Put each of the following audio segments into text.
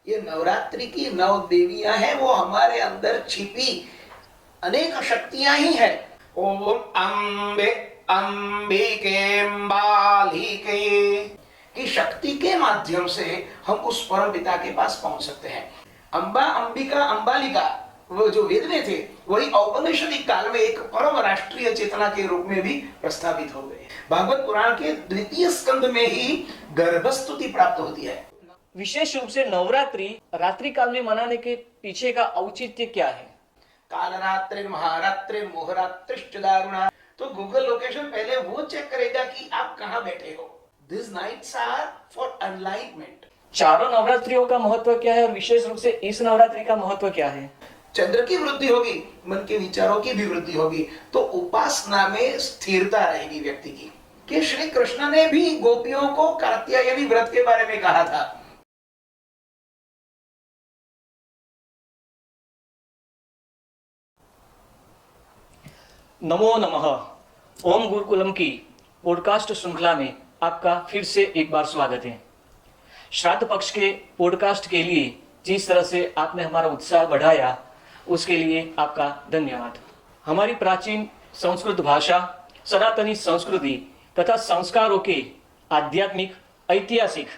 ये नवरात्रि की 9 देवियां हैं, वो हमारे अंदर छिपी अनेक शक्तियां ही है। ओम अम्बे अंबिके अम्बालिके की शक्ति के माध्यम से हम उस परम पिता के पास पहुंच सकते हैं। अंबा, अंबिका, अंबालिका वो जो वेद में थे वही औपनिषदिक काल में एक परम राष्ट्रीय चेतना के रूप में भी प्रस्तावित हो गए। भागवत पुराण के द्वितीय स्कंद में ही गर्भस्तुति प्राप्त होती है। विशेष रूप से नवरात्रि रात्रि काल में मनाने के पीछे का औचित्य क्या है? कालरात्रि महारात्रि मोहरात्रिश्च दारुणा। तो गूगल लोकेशन पहले वो चेक करेगा कि आप कहां बैठे हो। These nights are for enlightenment। चारों नवरात्रियों का महत्व क्या है और विशेष रूप से इस नवरात्रि का महत्व क्या है? चंद्र की वृद्धि होगी, मन के विचारों की भी वृद्धि होगी, तो उपासना में स्थिरता रहेगी व्यक्ति की। कि श्री कृष्ण ने भी गोपियों को कात्यायनी व्रत के बारे में कहा था। नमो नमः। ओम गुरुकुलम की पॉडकास्ट श्रृंखला में आपका फिर से एक बार स्वागत है। श्राद्ध पक्ष के पॉडकास्ट के लिए जिस तरह से आपने हमारा उत्साह बढ़ाया उसके लिए आपका धन्यवाद। हमारी प्राचीन संस्कृत भाषा, सनातनी संस्कृति तथा संस्कारों के आध्यात्मिक, ऐतिहासिक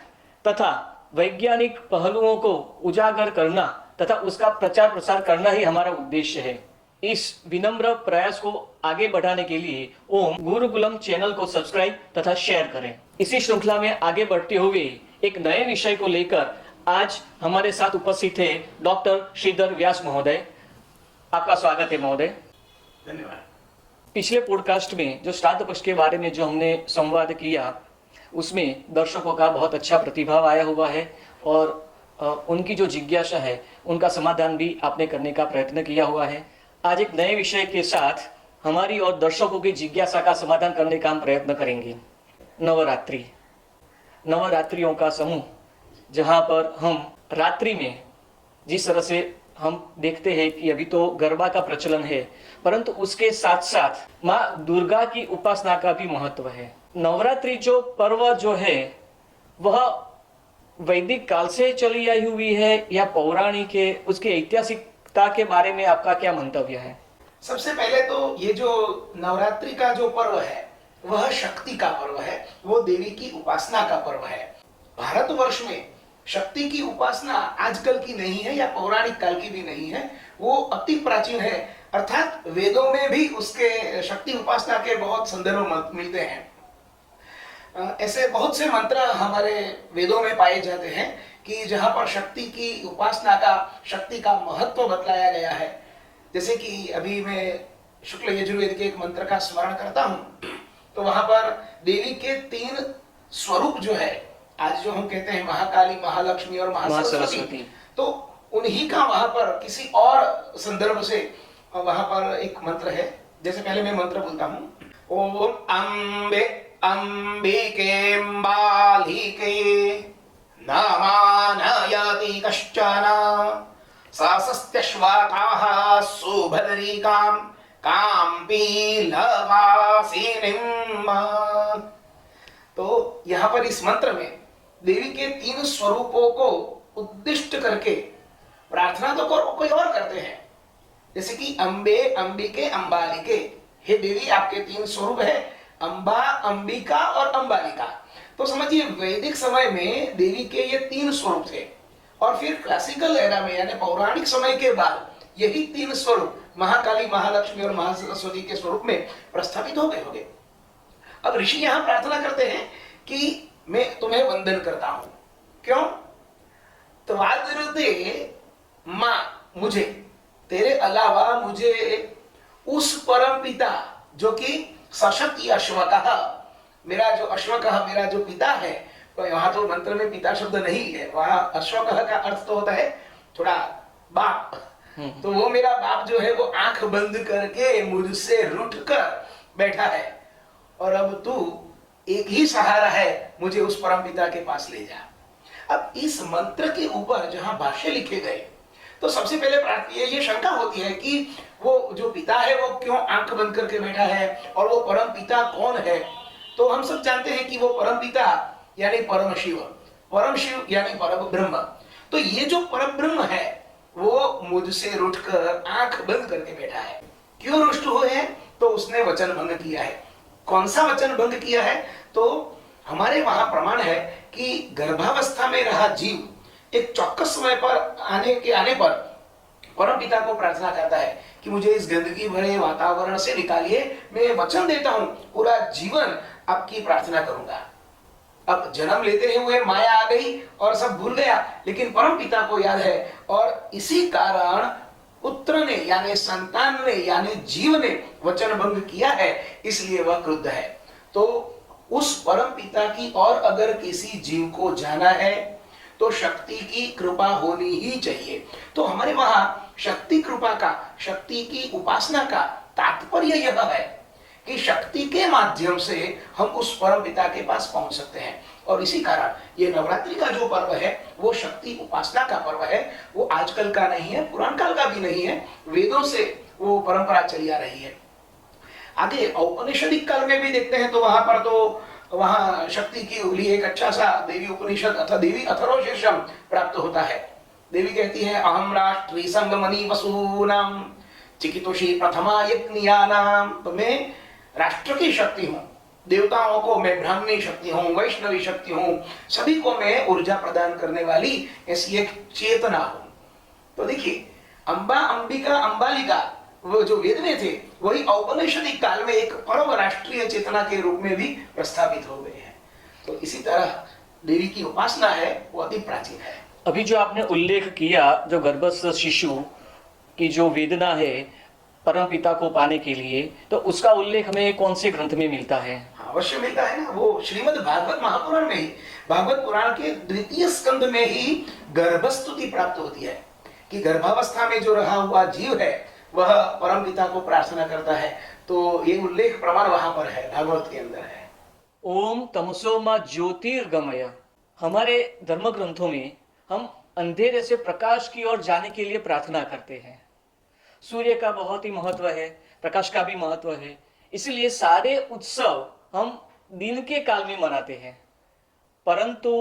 तथा वैज्ञानिक पहलुओं को उजागर करना तथा उसका प्रचार प्रसार करना ही हमारा उद्देश्य है। इस विनम्र प्रयास को आगे बढ़ाने के लिए ओम गुरुकुलम चैनल को सब्सक्राइब तथा शेयर करें। इसी श्रृंखला में आगे बढ़ते हुए एक नए विषय को लेकर आज हमारे साथ उपस्थित है डॉक्टर श्रीधर व्यास महोदय। आपका स्वागत है महोदय। धन्यवाद। पिछले पॉडकास्ट में जो श्राद्ध पक्ष के बारे में जो हमने संवाद किया उसमें दर्शकों का बहुत अच्छा प्रतिभाव आया हुआ है और उनकी जो जिज्ञासा है उनका समाधान भी आपने करने का प्रयत्न किया हुआ है। आज एक नए विषय के साथ हमारी और दर्शकों की जिज्ञासा का समाधान करने का हम प्रयत्न करेंगे। नवरात्रि, नवरात्रियों का समूह, जहाँ पर हम रात्रि में जिस तरह से हम देखते हैं कि अभी तो गरबा का प्रचलन है, परंतु उसके साथ साथ माँ दुर्गा की उपासना का भी महत्व है। नवरात्रि जो पर्व जो है वह वैदिक काल से चली आई हुई है या पौराणिक है, उसकी ऐतिहासिकता के बारे में आपका क्या मंतव्य है? सबसे पहले तो ये जो नवरात्रि का जो पर्व है वह शक्ति का पर्व है, वो देवी की उपासना का पर्व है। भारतवर्ष में शक्ति की उपासना आजकल की नहीं है या पौराणिक काल की भी नहीं है, वो अति प्राचीन है। अर्थात वेदों में भी उसके शक्ति उपासना के बहुत संदर्भ मिलते हैं। ऐसे बहुत से मंत्र हमारे वेदों में पाए जाते हैं कि जहां पर शक्ति की उपासना का, शक्ति का महत्व बतलाया गया है। जैसे कि अभी मैं शुक्ल यजुर्वेद के एक मंत्र का स्मरण करता हूं, तो वहां पर देवी के 3 स्वरूप जो है, आज जो हम कहते हैं महाकाली, महालक्ष्मी और महासरस्वती, तो उन्हीं का वहां पर किसी और संदर्भ से वहां पर एक मंत्र है। जैसे पहले मैं मंत्र बोलता हूं, ओम अम्बे अंबिके अम्बालिके नमानयति कश्चन सासस्त्यश्वाकाः सुभद्रिकां काम्पीलवासिनीं। तो यहाँ पर इस मंत्र में देवी के 3 स्वरूपों को उद्दिष्ट करके प्रार्थना तो कोई और करते हैं, जैसे कि अम्बे, अंबिके, अंबालिके। हे देवी, आपके 3 स्वरूप है, अंबा, अंबिका और अंबालिका। तो समझिए वैदिक समय में देवी के ये 3 स्वरूप थे और फिर क्लासिकल एरा में यानी पौराणिक समय के बाद यही 3 स्वरूप महाकाली, महालक्ष्मी और महासरस्वती के स्वरूप में प्रस्थापित हो गए होंगे। अब ऋषि यहां प्रार्थना करते हैं कि मैं तुम्हें वंदन करता हूं। क्यों? तो मां, मुझे तेरे अलावा मुझे उस परम पिता जो कि सशक्ति अश्वकः, मेरा जो अश्वकः मेरा जो पिता है, तो यहाँ तो मंत्र में पिता शब्द नहीं है, वहां अश्वकः का अर्थ तो होता है थोड़ा बाप। तो वो मेरा बाप जो है वो आंख बंद करके मुझसे रुठ कर बैठा है और अब तू एक ही सहारा है, मुझे उस परम पिता के पास ले जा। अब इस मंत्र के ऊपर जहां भाष्य लिखे गए तो सबसे पहले ये शंका होती है कि वो जो पिता है वो क्यों आंख बंद करके बैठा है और वो परम पिता कौन है। तो हम सब जानते हैं कि वो परम पिता यानी परम शिव यानी परम ब्रह्म। तो ये जो परब्रह्म है वो मुझसे रूठकर आंख बंद करके बैठा है। क्यों रुष्ट हुए हैं? तो उसने वचन भंग किया है। कौन सा वचन भंग किया है? तो हमारे वहां प्रमाण है कि गर्भावस्था में रहा जीव एक चौक्कस समय पर आने पर परम पिता को प्रार्थना करता है कि मुझे इस गंदगी भरे वातावरण से निकालिए, मैं वचन देता हूं पूरा जीवन आपकी प्रार्थना करूंगा। अब जन्म लेते हुए माया आ गई और सब भूल गया, लेकिन परम पिता को याद है और इसी कारण पुत्र ने यानी संतान ने यानी जीव ने वचन भंग किया है, इसलिए वह क्रुद्ध है। तो उस परम पिता की और अगर किसी जीव को जाना है तो शक्ति की कृपा होनी ही चाहिए। तो हमारे वहां शक्ति कृपा का, शक्ति की उपासना का तात्पर्य यह है कि शक्ति के माध्यम से हम उस परम पिता के पास पहुंच सकते हैं। और इसी कारण ये नवरात्रि का जो पर्व है वो शक्ति उपासना का पर्व है। वो आजकल का नहीं है, पुराण काल का भी नहीं है, वेदों से वो परंपरा चली आ रही है। आगे औपनिषदिक काल में भी देखते हैं तो वहां पर तो वहां शक्ति की लिए एक अच्छा सा देवी उपनिषद अथवा देवी अथर्व शीर्षम प्राप्त होता है। देवी कहती है अहम राष्ट्री संगमनी वसूनाम चिकितुषी प्रथमा यज्ञियानाम। तो मैं राष्ट्र की शक्ति हूं, देवताओं को मैं ब्राह्मणी शक्ति हूं, वैष्णवी शक्ति हूं, सभी को मैं ऊर्जा प्रदान करने वाली ऐसी एक चेतना हूं। तो देखिए अंबा, अंबिका, अंबालिका वो जो वेद में थे वही औपनिषदिक काल में एक परम राष्ट्रीय चेतना के रूप में भी प्रस्थापित हो गए हैं। तो इसी तरह देवी की उपासना है वो अति प्राचीन है। अभी जो आपने उल्लेख किया जो गर्भस्थ शिशु की जो वेदना है परम पिता को पाने के लिए, तो उसका उल्लेख हमें कौन से ग्रंथ में मिलता है? अवश्य मिलता है ना, वो श्रीमद् भागवत महापुराण में ही, भागवत पुराण के द्वितीय स्कंद में ही गर्भस्तुति प्राप्त होती है कि गर्भावस्था में जो रहा हुआ जीव है वह परम पिता को प्रार्थना करता है। तो ये उल्लेख प्रमाण वहां पर है, भागवत के अंदर है। ओम तमसो मा ज्योतिर्गमय। हमारे धर्म ग्रंथों में हम अंधेरे से प्रकाश की ओर जाने के लिए प्रार्थना करते हैं। सूर्य का बहुत ही महत्व है, प्रकाश का भी महत्व है, इसलिए सारे उत्सव हम दिन के काल में मनाते हैं। परंतु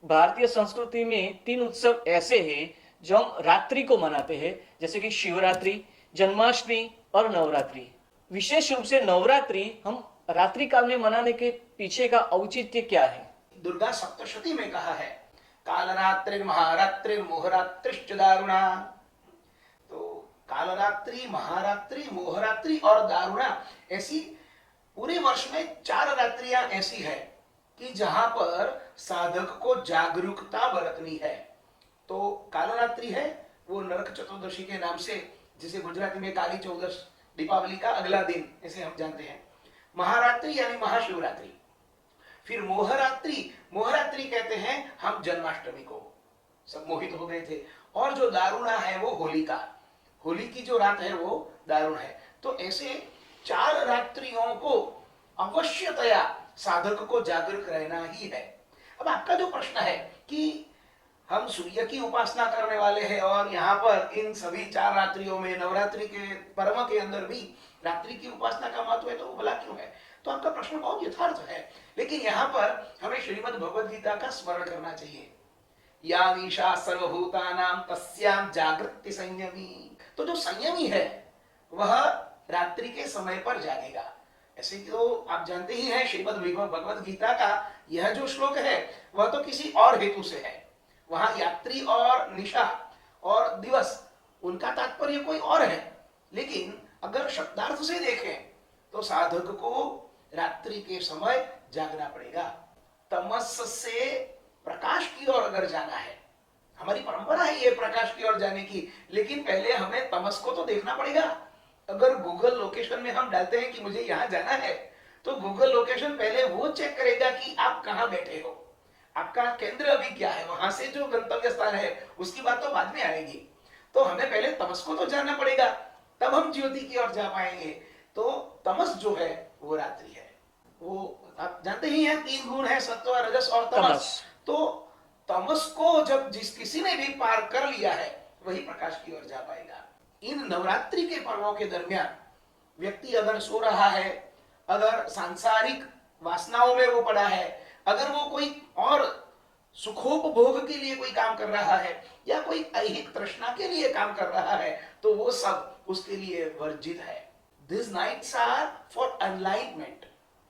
भारतीय संस्कृति में 3 उत्सव ऐसे हैं जो हम रात्रि को मनाते हैं, जैसे कि शिवरात्रि, जन्माष्टमी और नवरात्रि। विशेष रूप से नवरात्रि हम रात्रि काल में मनाने के पीछे का औचित्य क्या है? दुर्गा सप्तशती में कहा है कालरात्रि महारात्रि मोहरात्रिश्च दारुणा। तो कालरात्रि, महारात्रि, मोहरात्रि और दारुणा, ऐसी पूरे वर्ष में 4 रात्रियां ऐसी है कि जहां पर साधक को जागरूकता बरतनी है। तो कालरात्रि है वो नरक चतुर्दशी के नाम से, जिसे गुजराती में काली चौदस, दीपावली का अगला दिन ऐसे हम जानते हैं। महारात्रि यानी महाशिवरात्रि। फिर मोहरात्रि, मोहरात्रि कहते हैं हम जन्माष्टमी को, सब मोहित हो गए थे। और जो दारुणा है वो होली का, होली की जो रात है वो दारुण है। तो ऐसे 4 रात्रियों को अवश्यतया साधक को जागरूक रहना ही है। अब आपका जो प्रश्न है कि हम सूर्य की उपासना करने वाले हैं और यहाँ पर इन सभी 4 रात्रियों में नवरात्रि के पर्व के अंदर भी रात्रि की उपासना का महत्व है, तो भला क्यों है? तो आपका प्रश्न बहुत यथार्थ है, लेकिन यहाँ पर हमें श्रीमद् भगवद गीता का स्मरण करना चाहिए। या ईशा सर्वभूतानां तस्यां जागृति संयमी। तो जो संयमी है वह रात्रि के समय पर जागेगा। ऐसे तो आप जानते ही हैं श्रीमद् भगवद गीता का यह जो श्लोक है वह तो किसी और हेतु से है। वहां यात्री और निशा और दिवस उनका तात्पर्य कोई और है, लेकिन अगर शब्दार्थ से देखें तो साधक को रात्रि के समय जागना पड़ेगा। तमस से प्रकाश की ओर अगर जाना है, हमारी परंपरा है ये प्रकाश की ओर जाने की, लेकिन पहले हमें तमस को तो देखना पड़ेगा। अगर गूगल लोकेशन में हम डालते हैं कि मुझे यहां जाना है, तो गूगल लोकेशन पहले वो चेक करेगा कि आप कहां बैठे हो, आपका केंद्र अभी क्या है, वहां से जो गंतव्य स्थान है उसकी बात तो बाद में आएगी। तो हमें पहले तमस को तो जानना पड़ेगा, तब हम ज्योति की ओर जा पाएंगे। तो तमस जो है वो रात्रि है। वो आप जानते ही हैं 3 गुण है, सत्व, रजस और तमस। तो तमस को जब किसी ने भी पार कर लिया है वही प्रकाश की ओर जा पाएगा। इन नवरात्रि के पर्वों के दरमियान व्यक्ति अगर सो रहा है, अगर सांसारिक वासनाओं में वो पड़ा है, अगर वो कोई और सुखोपभोग के लिए कोई काम कर रहा है या कोई ऐहिक तृष्णा के लिए काम कर रहा है तो वो सब उसके लिए वर्जित है। This nights are for enlightenment.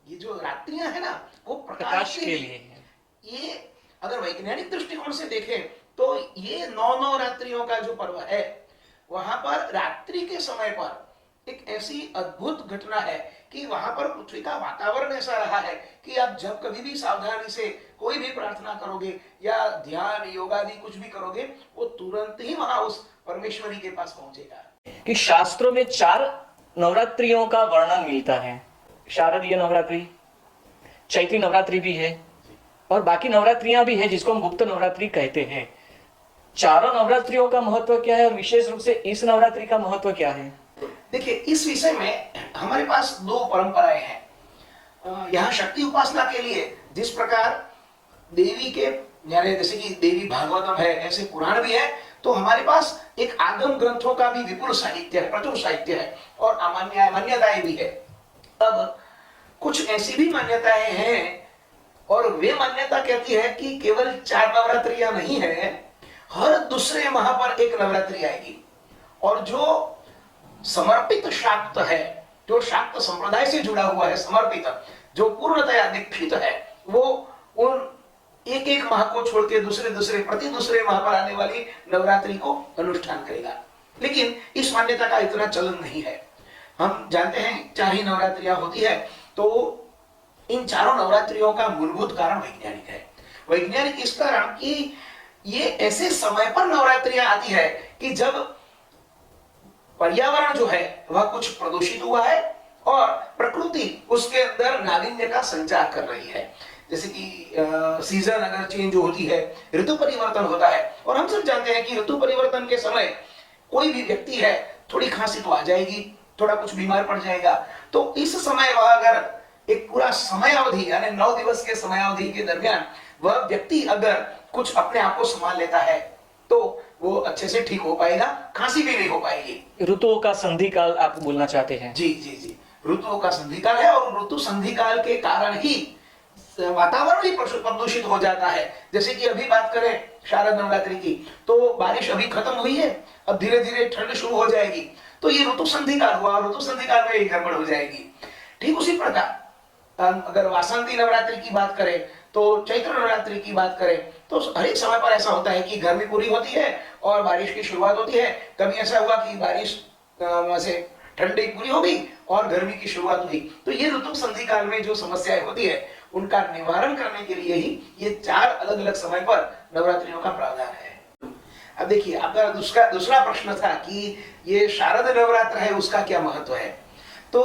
ये जो रात्रियां है ना वो प्रकाश के लिए है। ये अगर वैज्ञानिक दृष्टिकोण से देखें तो ये 9 रात्रियों का जो पर्व है वहां पर रात्रि के समय पर एक ऐसी अद्भुत घटना है कि वहां पर पृथ्वी का वातावरण ऐसा रहा है कि आप जब कभी भी सावधानी से कोई भी प्रार्थना करोगे या ध्यान योग आदि कुछ भी करोगे वो तुरंत ही वहां उस परमेश्वरी के पास पहुंचेगा। कि शास्त्रों में 4 नवरात्रियों का वर्णन मिलता है। शारदीय नवरात्रि, चैत्री नवरात्रि भी है और बाकी नवरात्रियां भी है जिसको हम गुप्त नवरात्रि कहते हैं। चारों नवरात्रियों का महत्व क्या है और विशेष रूप से इस नवरात्रि का महत्व क्या है? देखिए इस विषय में हमारे पास 2 परंपराएं हैं। यहाँ शक्ति उपासना के लिए जिस प्रकार देवी के यानी जैसे कि देवी भागवतम है ऐसे पुराण भी है तो हमारे पास एक आगम ग्रंथों का भी विपुल साहित्य है, प्रचुर साहित्य है और मान्यताएं भी है। अब कुछ ऐसी भी मान्यताएं हैं और वे मान्यता कहती है कि केवल 4 नवरात्रियां नहीं है, हर दूसरे माह पर एक नवरात्रि आएगी और जो समर्पित शाक्त है, जो शाक्त संप्रदाय से जुड़ा हुआ है, समर्पित, जो पूर्णतया दीक्षित है, वो उन एक माह को छोड़ के प्रति दूसरे माह पर आने वाली नवरात्रि को अनुष्ठान करेगा। लेकिन इस मान्यता का इतना चलन नहीं है। हम जानते हैं 4 ही नवरात्रियां होती है तो इन चारों नवरात्रियों का मूलभूत कारण वैज्ञानिक है। वैज्ञानिक इस कारण कि ये ऐसे समय पर नवरात्रियां आती है कि जब पर्यावरण जो है वह कुछ प्रदूषित हुआ है और प्रकृति उसके अंदर नावीन्य का संचार कर रही है। जैसे कि सीजन अगर चेंज होती है, ऋतु परिवर्तन होता है और हम सब जानते हैं कि ऋतु परिवर्तन के समय कोई भी व्यक्ति है थोड़ी खांसी तो आ जाएगी, थोड़ा कुछ बीमार पड़ जाएगा। तो इस समय वह अगर एक पूरा समयावधि यानी 9 दिवस के समयावधि के दरमियान वह व्यक्ति अगर कुछ अपने आप को संभाल लेता है तो वो अच्छे से ठीक हो पाएगा, खांसी भी नहीं हो पाएगी। ऋतुओं का संधि काल आप बोलना चाहते हैं? जी जी जी, ऋतुओं का संधि काल है और ऋतु संधि काल के कारण ही वातावरण ही प्रदूषित हो जाता है। जैसे कि अभी बात करें शारद नवरात्रि की तो बारिश अभी खत्म हुई है, अब धीरे धीरे ठंड शुरू हो जाएगी तो ये ऋतु संधि काल हुआ, ऋतु संधि काल में गड़बड़ हो जाएगी। ठीक उसी प्रकार अगर वासंती नवरात्रि की बात करें तो चैत्र नवरात्रि की बात करें तो हर एक समय पर ऐसा होता है कि गर्मी पूरी होती है और बारिश की शुरुआत होती है। कभी ऐसा हुआ कि बारिश से ठंडी पूरी हो गई और गर्मी की शुरुआत हुई। तो ये ऋतु संधि काल में जो समस्याएं होती है उनका निवारण करने के लिए ही ये 4 अलग अलग समय पर नवरात्रियों का प्रावधान है। अब देखिए आपका दूसरा प्रश्न था कि ये शारद नवरात्र है उसका क्या महत्व है। तो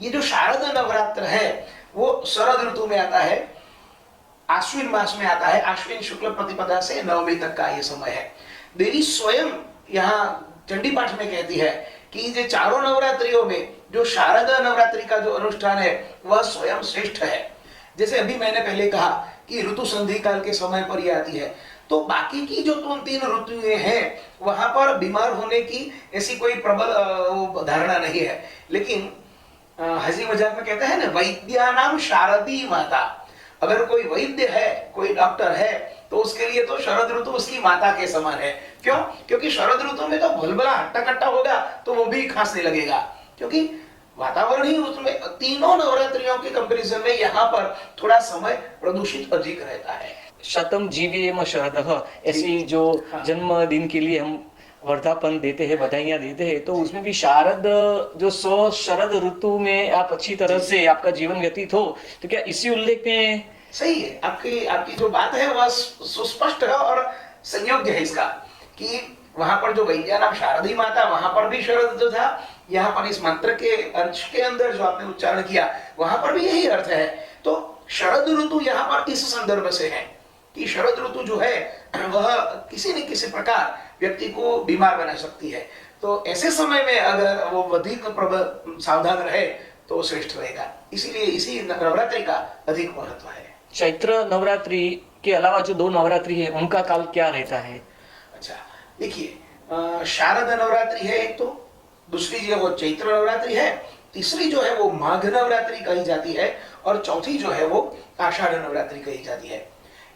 ये जो शारद नवरात्र है वो शरद ऋतु में आता है, आश्विन मास में आता है। आश्विन शुक्ल प्रतिपदा से नवमी तक का ये समय है। देवी स्वयं यहाँ चंडी पाठ में कहती है कि ये चारों नवरात्रियों में जो शारद नवरात्रि का जो अनुष्ठान है वह स्वयं श्रेष्ठ है। जैसे अभी मैंने पहले कहा कि ऋतु संधि काल के समय पर यह आती है तो बाकी की जो 3 ऋतुएं हैं वहां पर बीमार होने की ऐसी कोई प्रबल धारणा नहीं है। लेकिन हंसी मजाक में कहते हैं ना वैद्यानाम शारदी माता। अगर कोई वैद्य है, कोई डॉक्टर है तो उसके लिए तो शरद ऋतु उसकी माता के समान है। क्यों? क्योंकि शरद ऋतु में तो भलभला हट्टा कट्टा होगा तो वो भी खांसने लगेगा, क्योंकि वातावरण ही उसमें तीनों नवरात्रियों के कंपैरिजन में यहाँ पर थोड़ा समय प्रदूषित अधिक रहता है। शतम जीवेम शरदः, ऐसी जो जन्मदिन के लिए हम वर्धापन देते हैं, बधाइयां देते हैं, तो उसमें भी शारद जो शरद ऋतु में आप अच्छी तरह से आपका जीवन व्यतीत हो, तो क्या इसी उल्लेख में सही है? आपकी जो बात है वह सुस्पष्ट है और संयोग्य है इसका कि वहां पर जो वैद्यानाम शारदी माता वहां पर भी शरद जो था, यहाँ पर इस मंत्र के अंश के अंदर जो आपने उच्चारण किया वहां पर भी यही अर्थ है। तो शरद ऋतु यहाँ पर इस संदर्भ से है कि शरद ऋतु जो है वह किसी न किसी प्रकार व्यक्ति को बीमार बना सकती है। तो ऐसे समय में अगर वो अधिक सावधान रहे तो श्रेष्ठ रहेगा। इसीलिए इसी नवरात्रि का अधिक महत्व है। चैत्र नवरात्रि के अलावा जो 2 नवरात्रि है उनका काल क्या रहता है? अच्छा देखिए शारद नवरात्रि है एक, तो दूसरी जो है वो चैत्र नवरात्रि है, तीसरी जो है वो माघ नवरात्रि कही जाती है और चौथी जो है वो आषाढ़ नवरात्रि कही जाती है।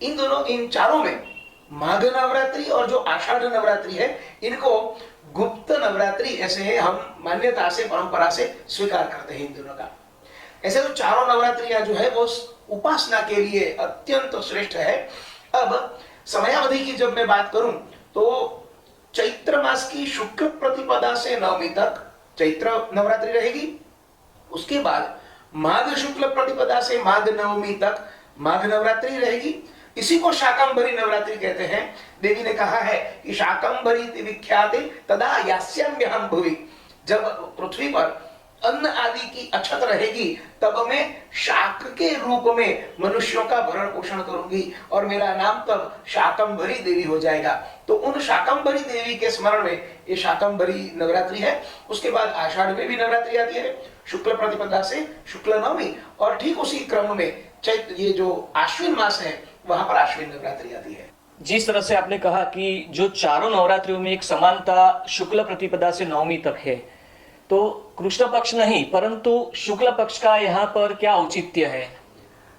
इन दोनों, इन चारों में माघ नवरात्रि और जो आषाढ़ नवरात्रि है, इनको गुप्त नवरात्रि ऐसे हम मान्यता से, परंपरा से स्वीकार करते हैं इन दोनों का। ऐसे तो चारों नवरात्रियां जो है वो उपासना के लिए अत्यंत श्रेष्ठ है। अब समयावधि की जब मैं बात करूं तो चैत्र मास की शुक्ल प्रतिपदा से नवमी तक चैत्र नवरात्रि रहेगी। उसके बाद माघ शुक्ल प्रतिपदा से माघ नवमी तक माघ नवरात्रि रहेगी। इसी को शाकंभरी नवरात्रि कहते हैं। देवी ने कहा है कि शाकंभरी विख्याते तदा यास्याम्यहं भुवि, जब पृथ्वी पर अन्न आदि की अछत रहेगी तब मैं शाक के रूप में मनुष्यों का भरण पोषण करूंगी और मेरा नाम तब शाकंभरी देवी हो जाएगा। तो उन शाकंभरी देवी के स्मरण में ये शाकंभरी नवरात्रि है। उसके बाद आषाढ़ में भी नवरात्रि आती है, शुक्ल प्रतिपदा से शुक्ल नवमी, और ठीक उसी क्रम में चैत्र, ये जो आश्विन मास है, वहां पर आश्विन नवरात्रि आती है। जिस तरह से आपने कहा कि जो चारों नवरात्रियों में एक समानता शुक्ल प्रतिपदा से नवमी तक है, तो कृष्ण पक्ष नहीं परंतु शुक्ल पक्ष का यहाँ पर क्या औचित्य है?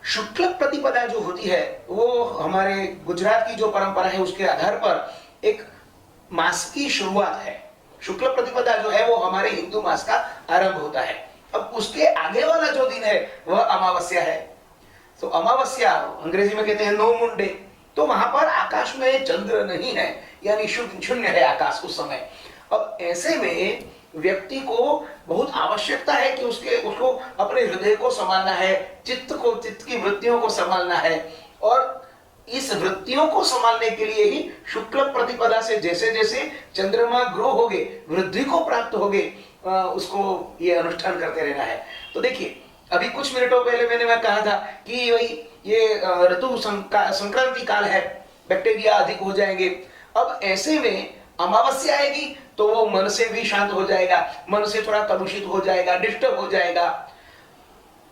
शुक्ल प्रतिपदा जो होती है वो हमारे गुजरात की जो परंपरा है उसके आधार पर एक मास की शुरुआत है। शुक्ल प्रतिपदा जो है वो हमारे हिंदू मास का आरंभ होता है। अब उसके आगे वाला जो दिन है वह अमावस्या है। तो अमावस्या अंग्रेजी में कहते हैं नो मून डे। तो वहां पर आकाश में चंद्र नहीं है, यानी शून्य है आकाश उस समय। अब ऐसे में व्यक्ति को बहुत आवश्यकता है कि उसको अपने हृदय को संभालना है, चित्त की वृत्तियों को संभालना है, और इस वृत्तियों को संभालने के लिए ही शुक्ल प्रतिपदा से जैसे जैसे चंद्रमा ग्रो होगे, वृद्धि को प्राप्त होगे, उसको ये अनुष्ठान करते रहना है। तो देखिए, अभी कुछ मिनटों पहले मैं कहा था कि वही ये ऋतु संक्रांति काल है, बैक्टीरिया अधिक हो जाएंगे। अब ऐसे में अमावस्या आएगी तो वो मन से भी शांत हो जाएगा, मन से थोड़ा कलुषित हो जाएगा, डिस्टर्ब हो जाएगा।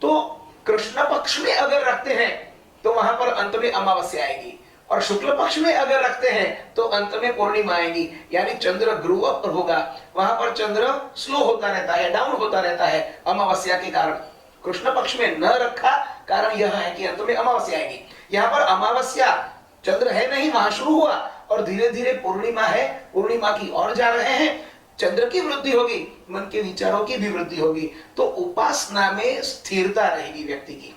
तो कृष्ण पक्ष में अगर रखते हैं तो वहां पर अंत में अमावस्या आएगी, और शुक्ल पक्ष में अगर रखते हैं तो अंत में पूर्णिमा आएगी, यानी चंद्र ग्रो अप होगा। वहां पर चंद्र स्लो होता रहता है, डाउन होता रहता है अमावस्या के कारण। कृष्ण पक्ष में न रखा कारण यह है कि अंत में अमावस्या आएगी। यहाँ पर अमावस्या चंद्र है नहीं, वहां शुरू हुआ और धीरे धीरे पूर्णिमा है, पूर्णिमा की ओर जा रहे हैं। चंद्र की वृद्धि होगी, मन के विचारों की भी वृद्धि होगी, तो उपासना में स्थिरता रहेगी व्यक्ति की।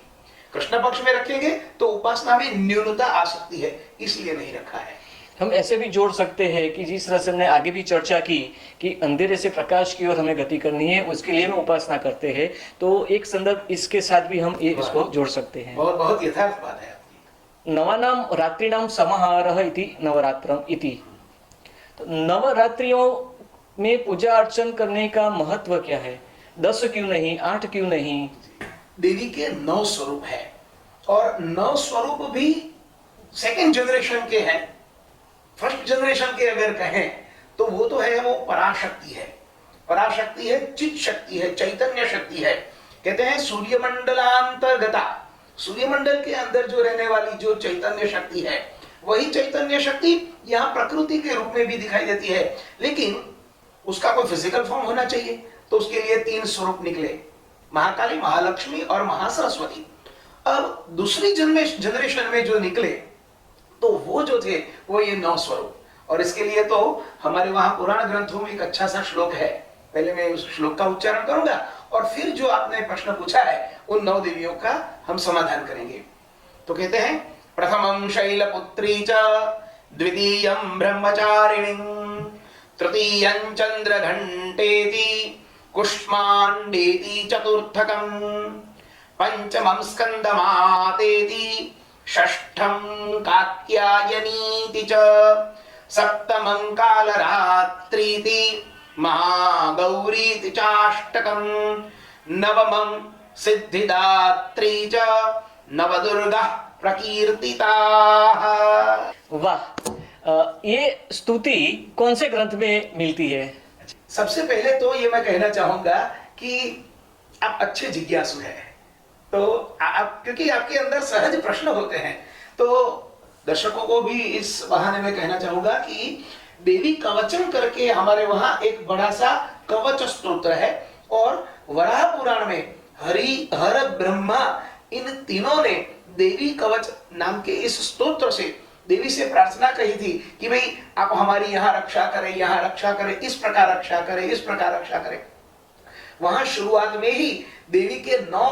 कृष्ण पक्ष में रखेंगे तो उपासना में न्यूनता आ सकती है, इसलिए नहीं रखा है। हम ऐसे भी जोड़ सकते हैं कि जिस तरह से हमने आगे भी चर्चा की कि अंधेरे से प्रकाश की ओर हमें गति करनी है, उसके लिए हम उपासना करते हैं, तो एक संदर्भ इसके साथ भी हम इसको जोड़ सकते हैं। बहुत बहुत यथार्थ बात है। नवानाम रात्रिणाम समाहारः इति नवरात्रम इति। तो नवरात्रियों में पूजा अर्चन करने का महत्व क्या है? 10 क्यों नहीं, 8 क्यों नहीं? देवी के 9 स्वरूप है, और 9 स्वरूप भी सेकंड जनरेशन के हैं। फर्स्ट जनरेशन के अगर कहें तो वो तो है, वो पराशक्ति है। पराशक्ति है, चित शक्ति है, चैतन्य शक्ति है। कहते हैं सूर्यमंडलांतर्गता, सूर्यमंडल के अंदर जो रहने वाली जो चैतन्य शक्ति है, वही चैतन्य शक्ति यहाँ प्रकृति के रूप में भी दिखाई देती है। लेकिन उसका कोई फिजिकल फॉर्म होना चाहिए, तो उसके लिए 3 स्वरूप निकले, महाकाली, महालक्ष्मी और महासरस्वती। अब दूसरी जनरेशन में जो निकले तो वो जो थे वो ये 9 स्वरूप। और इसके लिए तो हमारे वहां पुराण ग्रंथों में एक अच्छा सा श्लोक है। पहले मैं उस श्लोक का उच्चारण करूंगा और फिर जो आपने प्रश्न पूछा है उन 9 देवियों का हम समाधान करेंगे। तो कहते हैं, प्रथमं शैलपुत्री च, द्वितीयं ब्रह्मचारिणी, तृतीयं चंद्रघंटेति, कुष्मांडेति चतुर्थकं, पंचमं स्कंदमातेति, षष्ठं कात्यायनीति च, सप्तमं कालरात्रीति, महागौरीति चाष्टकं, नवमं सिद्धिदात्री च, नवदुर्गा प्रकीर्तिताः। वाह, ये स्तुति कौन से ग्रंथ में मिलती है? सबसे पहले तो ये मैं कहना चाहूंगा कि आप अच्छे जिज्ञासु हैं, तो आप, क्योंकि आपके अंदर सहज प्रश्न होते हैं, तो दर्शकों को भी इस बहाने में कहना चाहूंगा कि देवी कवचम करके हमारे वहां एक बड़ा सा कवच स्तोत्र है, और वराह पुराण में हरि, हर, ब्रह्मा, इन तीनों ने देवी कवच नाम के इस स्तोत्र से देवी से प्रार्थना कही थी कि भाई आप हमारी यहाँ रक्षा करें, यहाँ रक्षा करें, इस प्रकार रक्षा करें, इस प्रकार रक्षा करें। वहां शुरुआत में ही देवी के 9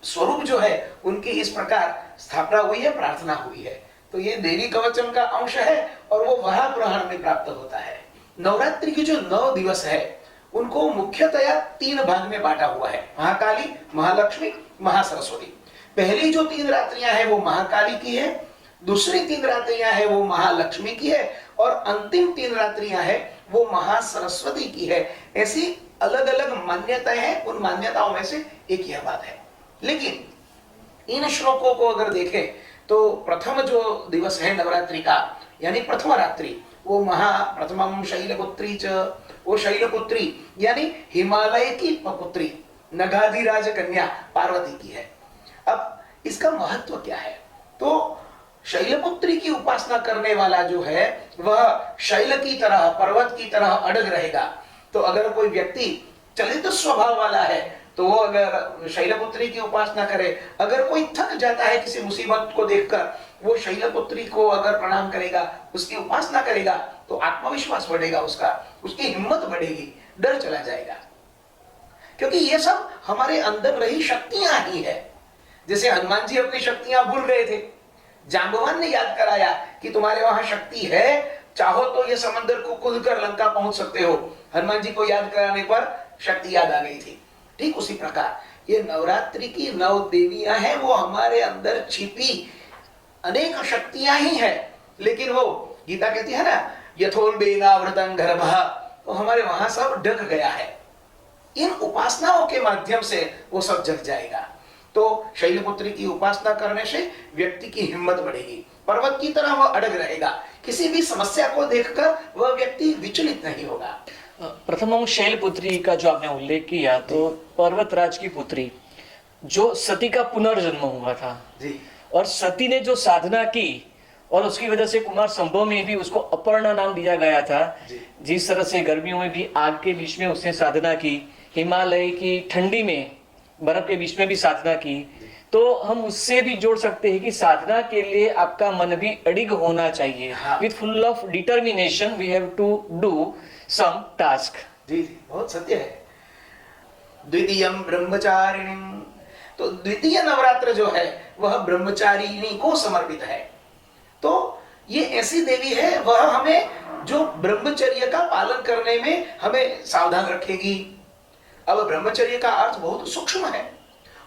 स्वरूप जो है उनकी इस प्रकार स्थापना हुई है, प्रार्थना हुई है। तो ये देवी कवचम का अंश है और वो वराह पुराण में प्राप्त होता है। नवरात्रि की जो 9 दिवस है उनको मुख्यतया 3 भाग में बांटा हुआ है, महाकाली, महालक्ष्मी, महासरस्वती। पहली जो 3 रात्रियां हैं वो महाकाली की है, दूसरी 3 रात्रियां हैं वो महालक्ष्मी की है और अंतिम 3 रात्रियां हैं वो महासरस्वती की है। ऐसी अलग अलग मान्यताएं हैं, उन मान्यताओं में से एक यह बात है। लेकिन इन श्लोकों को अगर देखें तो प्रथम जो दिवस है नवरात्रि का यानी प्रथम रात्रि वो प्रथमम शैलपुत्री च, वो शैलपुत्री यानी हिमालय की पुत्री नगाधिराज कन्या पार्वती की है। अब इसका महत्व क्या है? तो शैलपुत्री की उपासना करने वाला जो है वह शैल की तरह, पर्वत की तरह अड़ग रहेगा। तो अगर कोई व्यक्ति चलित स्वभाव वाला है तो वो अगर शैलपुत्री की उपासना करे, अगर कोई थक जाता है किसी मुसीबत को देखकर, वो शैलपुत्री को अगर प्रणाम करेगा, उसकी उपासना करेगा तो आत्मविश्वास बढ़ेगा, उसकी हिम्मत बढ़ेगी, डर चला जाएगा। क्योंकि ये सब हमारे अंदर रही शक्तियां ही है। जैसे हनुमान जी अपनी शक्तियां भूल गए थे, जांबवान ने याद कराया कि तुम्हारे वहां शक्ति है, चाहो तो ये समंदर को कूद कर लंका पहुंच सकते हो। हनुमान जी को याद कराने पर शक्ति याद आ गई थी। ठीक उसी प्रकार ये नवरात्रि की 9 देवियां हैं, वो हमारे अंदर छिपी अनेक शक्तियां ही है। लेकिन वो गीता कहती है ना, यथोल्बेनावृतं गर्भः, तो हमारे वहां सब ढक गया है। इन उपासनाओं के माध्यम से वो सब जग जाएगा। तो शैलपुत्री की उपासना करने से व्यक्ति की हिम्मत बढ़ेगी, पर्वत की तरह वह अड़ग रहेगा, किसी भी समस्या को देखकर वह व्यक्ति विचलित नहीं होगा। प्रथम शैलपुत्री का जो आपने उल्लेख किया, तो पर्वतराज की पुत्री जो सती का पुनर्जन्म हुआ था जी, और सती ने जो साधना की और उसकी वजह से कुमार संभव में भी उसको अपर्णा नाम दिया गया था। जिस तरह से गर्मियों में भी आग के बीच में उसने साधना की, हिमालय की ठंडी में बर्फ के बीच में भी साधना की, तो हम उससे भी जोड़ सकते हैं कि साधना के लिए आपका मन भी अडिग होना चाहिए। With full of determination we have to do some task. जी जी, बहुत सत्य है। द्वितीयम ब्रह्मचारिणी, तो द्वितीय नवरात्र जो है वह ब्रह्मचारिणी को समर्पित है। तो ये ऐसी देवी है, वह हमें जो ब्रह्मचर्य का पालन करने में हमें सावधान रखेगी। अब ब्रह्मचर्य का अर्थ बहुत सूक्ष्म है,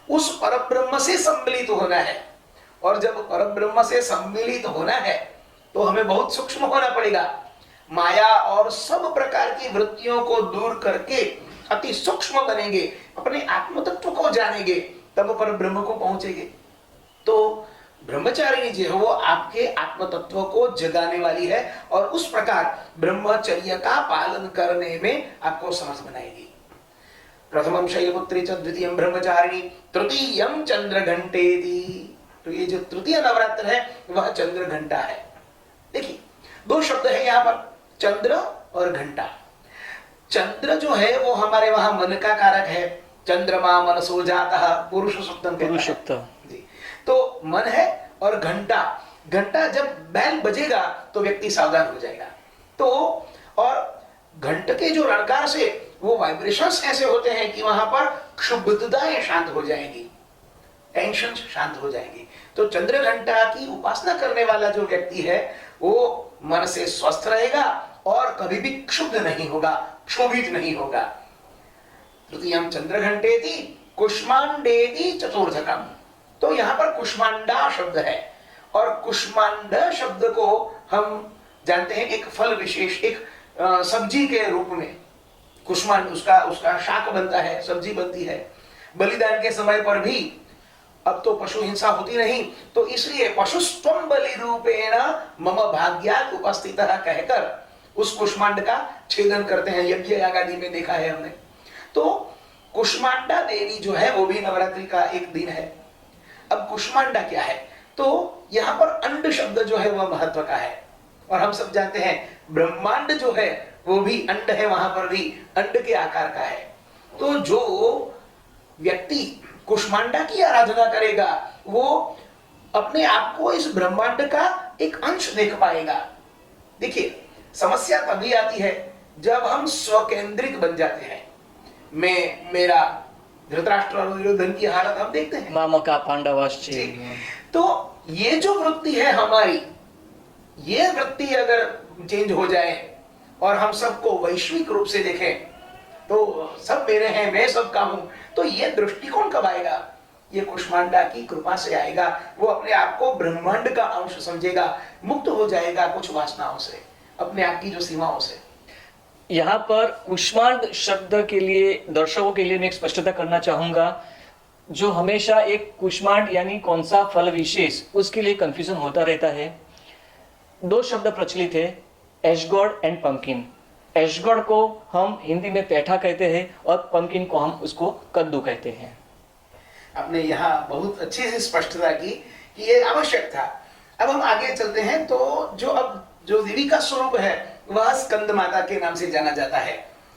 उस परब्रह्म से सम्मिलित होना है। और जब परब्रह्म से सम्मिलित होना है तो हमें बहुत सूक्ष्म होना पड़ेगा। माया और सब प्रकार की वृत्तियों को दूर करके अति सूक्ष्म बनेंगे, अपने आत्म तत्व को जानेंगे, तब परब्रह्म को पहुंचेंगे। तो ब्रह्मचारिणी जी है वो आपके आत्म तत्व को जगाने वाली है और उस प्रकार ब्रह्मचर्य का पालन करने में आपको समर्थ बनाएगी। प्रथमम शैलपुत्री च, द्वितीयम ब्रह्मचारिणी, तृतीयम चंद्रघंटेति। तो ये जो तृतीय नवरात्र है वह चंद्र घंटा है। देखिए 2 शब्द है यहाँ पर, चंद्र और घंटा। चंद्र जो है वो हमारे वहां मन का कारक है, चंद्रमा मनसो जातः, पुरुष सुक्तम कहता है जी। तो मन है और घंटा, घंटा जब बैल बजेगा तो व्यक्ति सावधान हो जाएगा। तो और घंट के जो रणकार से वो वाइब्रेशंस ऐसे होते हैं कि वहां पर क्षुब्धताएं शांत हो जाएंगी, टेंशन शांत हो जाएंगी। तो चंद्र घंटा की उपासना करने वाला जो व्यक्ति है वो मन से स्वस्थ रहेगा और कभी भी क्षुब्ध नहीं होगा, क्षोभित नहीं होगा। तृतीयम चंद्र घंटेति कुष्मांडेति चतुर्थकम। तो यहाँ पर कुष्मांडा शब्द है और कुष्मांड शब्द को हम जानते हैं एक फल विशेष, एक सब्जी के रूप में कुष्मांड, उसका शाक बनता है, सब्जी बनती है। बलिदान के समय पर भी, अब तो पशु हिंसा होती नहीं, तो इसलिए पशुस्त्वम बलि रूपेण मम भाग्यात् उपस्थितः कहकर उस कुष्मांड का छेदन करते हैं, यज्ञ यागादि में देखा है हमने। तो कुष्मांडा देवी जो है वो भी नवरात्रि का एक दिन है। अब कुष्मांडा क्या है? तो यहाँ पर अंड शब्द जो है वह महत्व का है और हम सब जानते हैं ब्रह्मांड जो है वो भी अंड है, वहां पर भी अंड के आकार का है। तो जो व्यक्ति कुष्मांडा की आराधना करेगा वो अपने आप को इस ब्रह्मांड का एक अंश देख पाएगा। देखिए, समस्या तभी आती है जब हम स्वकेंद्रित बन जाते हैं। मैं, मेरा, धृतराष्ट्र और दुर्योधन की हालत हम देखते हैं। मामका पांडवाश्च। तो ये जो वृत्ति है हमारी, ये वृत्ति अगर चेंज हो जाए और हम सबको वैश्विक रूप से देखें, तो सब मेरे हैं, मैं सबका हूं, तो ये दृष्टिकोण कब आएगा? ये कुष्मांडा की कृपा से आएगा। वो अपने आप को ब्रह्मांड का अंश समझेगा, मुक्त हो जाएगा कुछ वासनाओं से, अपने आप की जो सीमाओं से। यहाँ पर कुष्मांड शब्द के लिए दर्शकों के लिए मैं एक स्पष्टता करना चाहूंगा। जो हमेशा एक कुष्मांड यानी कौन सा फल विशेष, उसके लिए कंफ्यूजन होता रहता है। दो शब्द प्रचलित है, एशगोर्ड एंड पंकिन। एशगोर्ड को हम हिंदी में पेठा कहते हैं और पंकिन को हम उसको कद्दू कहते हैं। आपने यहाँ बहुत अच्छी से स्पष्टता की कि ये आवश्यक था। अब हम आगे चलते हैं। तो जो देवी का स्वरूप है वह स्कंद माता के नाम से जाना जाता है।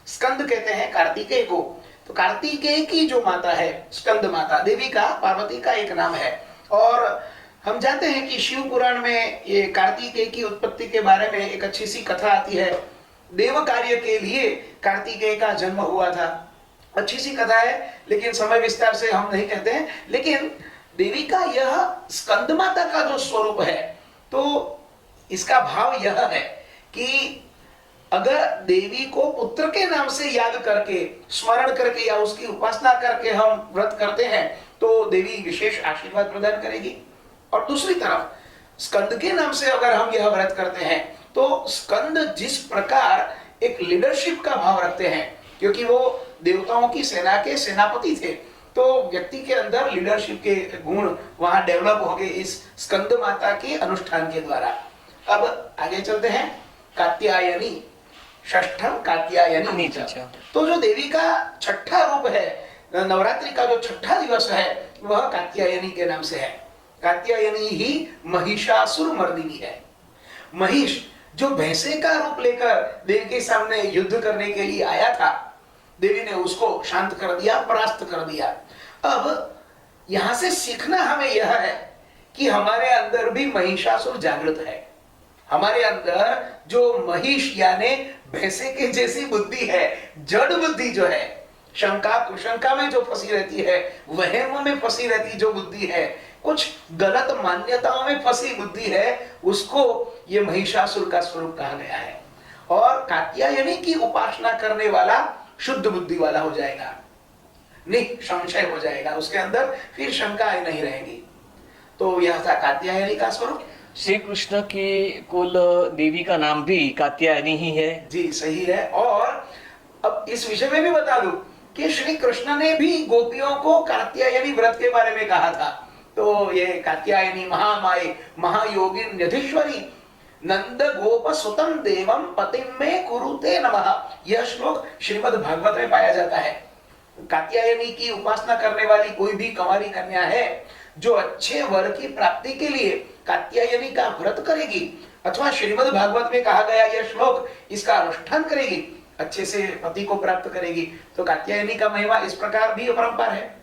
स्कंद कहते हैं कार्तिकेय को, तो कार्तिकेय की जो माता है स्कंद माता, देवी का, पार्वती का एक नाम है। और हम जानते हैं कि शिव पुराण में ये कार्तिकेय की उत्पत्ति के बारे में एक अच्छी सी कथा आती है। देव कार्य के लिए कार्तिकेय का जन्म हुआ था। अच्छी सी कथा है, लेकिन समय विस्तार से हम नहीं कहते हैं। लेकिन देवी का यह स्कंद माता का जो स्वरूप है, तो इसका भाव यह है कि अगर देवी को पुत्र के नाम से याद करके, स्मरण करके या उसकी उपासना करके हम व्रत करते हैं, तो देवी विशेष आशीर्वाद प्रदान करेगी। और दूसरी तरफ स्कंद के नाम से अगर हम यह व्रत करते हैं, तो स्कंद जिस प्रकार एक लीडरशिप का भाव रखते हैं, क्योंकि वो देवताओं की सेना के सेनापति थे, तो व्यक्ति के अंदर लीडरशिप के गुण वहां डेवलप हो गए इस स्कंद माता के अनुष्ठान के द्वारा। अब आगे चलते हैं। कात्यायनी, षष्ठम कात्यायनी। तो जो देवी का छठा रूप है, नवरात्रि का जो छठा दिवस है, वह कात्यायनी के नाम से है। कात्यायनी ही महिषासुर मर्दिनी है। महिष जो भैंसे का रूप लेकर देवी के सामने युद्ध करने के लिए आया था, देवी ने उसको शांत कर दिया, परास्त कर दिया। अब यहां से सीखना हमें यह है कि हमारे अंदर भी महिषासुर जागृत है। हमारे अंदर जो महिष यानी भैंसे के जैसी बुद्धि है, जड़ बुद्धि जो है, शंका कुशंका में जो फंसी रहती है, वहम में फंसी रहती जो बुद्धि है, कुछ गलत मान्यताओं में फंसी बुद्धि है, उसको ये महिषासुर का स्वरूप कहा गया है। और कात्यायनी की उपासना करने वाला शुद्ध बुद्धि वाला हो जाएगा, निसंशय हो जाएगा, उसके अंदर फिर शंकाएं नहीं रहेंगी। तो यह था कात्यायनी का स्वरूप। श्री कृष्ण की कुल देवी का नाम भी कात्यायनी ही है। जी सही है। और अब इस विषय में भी बता दूं कि श्री कृष्ण ने भी गोपियों को कात्यायनी व्रत के बारे में कहा था। तो ये कात्यायनी महामाये महायोगिन यधीश्वरी नंद गोप सुतम देवम पतिम में कुरुते नमः, यह श्लोक श्रीमद् भागवत में पाया जाता है। कात्यायनी की उपासना करने वाली कोई भी कंवारी कन्या है जो अच्छे वर की प्राप्ति के लिए कात्यायनी का व्रत करेगी, अथवा श्रीमद् भागवत में कहा गया यह श्लोक, इसका अनुष्ठान करेगी, अच्छे से पति को प्राप्त करेगी। तो कात्यायनी का महिमा इस प्रकार भी अपरंपार है।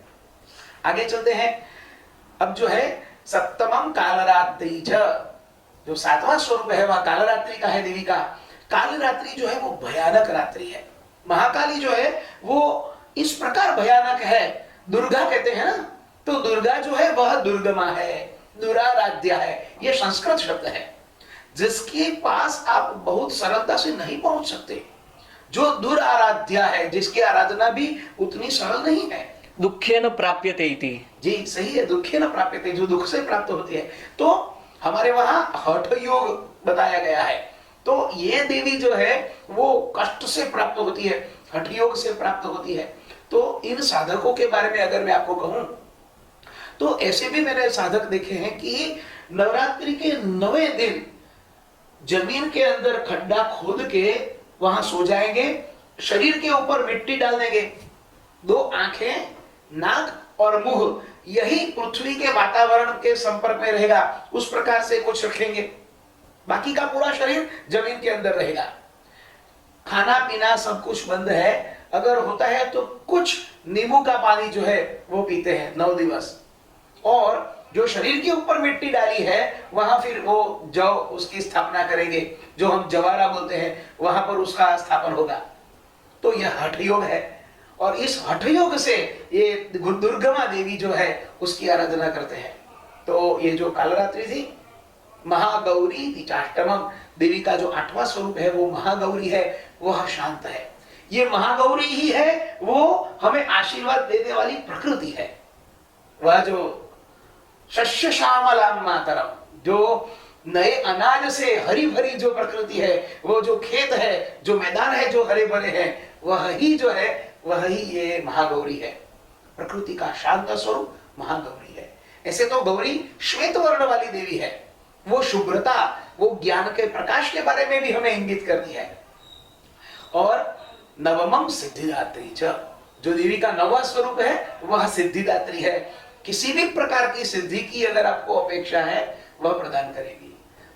आगे चलते हैं। अब जो है सप्तमम कालरात्रि, जो सातवां स्वरूप है वह कालरात्रि का है देवी का। कालरात्रि जो है वो भयानक रात्रि है। महाकाली जो है वो इस प्रकार भयानक है, दुर्गा कहते हैं ना, तो दुर्गा जो है वह दुर्गमा है, दुराराध्या है। यह संस्कृत शब्द है जिसके पास आप बहुत सरलता से नहीं पहुंच सकते। जो दुराराध्या है, जिसकी आराधना भी उतनी सरल नहीं है। दुखेन प्राप्यते इति। जी सही है, दुखेन प्राप्यते, जो दुख से प्राप्त होती है। तो हमारे वहां हठ योग बताया गया है। तो ये देवी जो है वो कष्ट से प्राप्त होती है, हठ योग से प्राप्त होती है। तो इन साधकों के बारे में अगर मैं आपको कहूं, तो ऐसे भी मैंने साधक देखे हैं कि नवरात्रि के 9वें दिन जमीन के अंदर खड्डा खोद के वहां सो जाएंगे, शरीर के ऊपर मिट्टी डाल देंगे, 2 आंखें, नाक और मुंह यही पृथ्वी के वातावरण के संपर्क में रहेगा, उस प्रकार से कुछ रखेंगे। बाकी का पूरा शरीर जमीन के अंदर रहेगा। खाना पीना सब कुछ बंद है। अगर होता है तो कुछ नींबू का पानी जो है वो पीते हैं 9 दिवस। और जो शरीर के ऊपर मिट्टी डाली है वहां फिर वो जौ उसकी स्थापना करेंगे, जो हम जवारा बोलते हैं वहां पर उसका स्थापन होगा। तो यह हठ योग है और इस हठ योग से ये दुर्गमा देवी जो है उसकी आराधना करते हैं। तो ये जो कालरात्रि थी महागौरी तीचाष्टमम, देवी का जो 8वां स्वरूप है वो महागौरी है, वह शांत है। ये महागौरी ही है वो हमें आशीर्वाद देने वाली प्रकृति है। वह जो शस्य श्यामलाम मातरम, जो नए अनाज से हरी भरी जो प्रकृति है, वो जो खेत है, जो मैदान है, जो हरे भरे हैं, वह ही जो है वह ही ये महागौरी है। प्रकृति का शांत स्वरूप महागौरी है। ऐसे तो गौरी श्वेत वर्ण वाली देवी है, वो शुभ्रता, वो ज्ञान के प्रकाश के बारे में भी हमें इंगित करती है। और नवमम सिद्धिदात्री च, जो देवी का 9वां स्वरूप है वह सिद्धिदात्री है। किसी भी प्रकार की सिद्धि की अगर आपको अपेक्षा है वह प्रदान करेगी।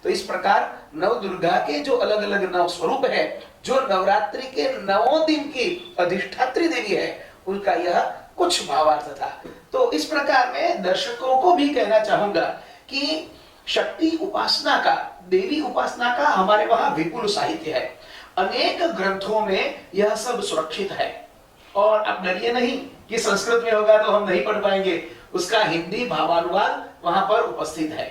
तो इस प्रकार नव दुर्गा के जो अलग अलग 9 स्वरूप है, जो नवरात्रि के 9 दिन की अधिष्ठात्री देवी है, उनका यह कुछ भावार्थ था। तो इस प्रकार मैं दर्शकों को भी कहना चाहूंगा कि शक्ति उपासना का, देवी उपासना का हमारे वहां विपुल साहित्य है। अनेक ग्रंथों में यह सब सुरक्षित है। और अब डरिए नहीं कि संस्कृत में होगा तो हम नहीं पढ़ पाएंगे, उसका हिंदी भावानुवाद वहां पर उपस्थित है।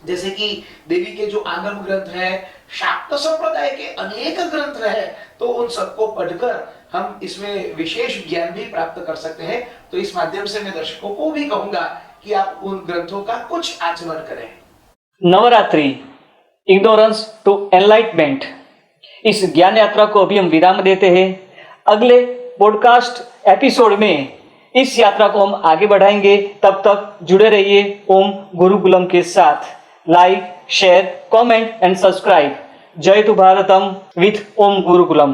जैसे कि देवी के जो आगम ग्रंथ है, शाक्त संप्रदाय के अनेक ग्रंथ है, तो उन सबको पढ़कर हम इसमें विशेष ज्ञान भी प्राप्त कर सकते हैं। तो इस माध्यम से मैं दर्शकों को भी कहूंगा कि आप उन ग्रंथों का कुछ आचरण करें। नवरात्रि, इग्नोरेंस टू एनलाइटमेंट, इस ज्ञान यात्रा को अभी हम विराम देते हैं। अगले पॉडकास्ट एपिसोड में इस यात्रा को हम आगे बढ़ाएंगे। तब तक जुड़े रहिए ओम गुरुकुलम के साथ। Like, share, comment and subscribe. जय तु भारतम विथ ओम गुरुकुलम।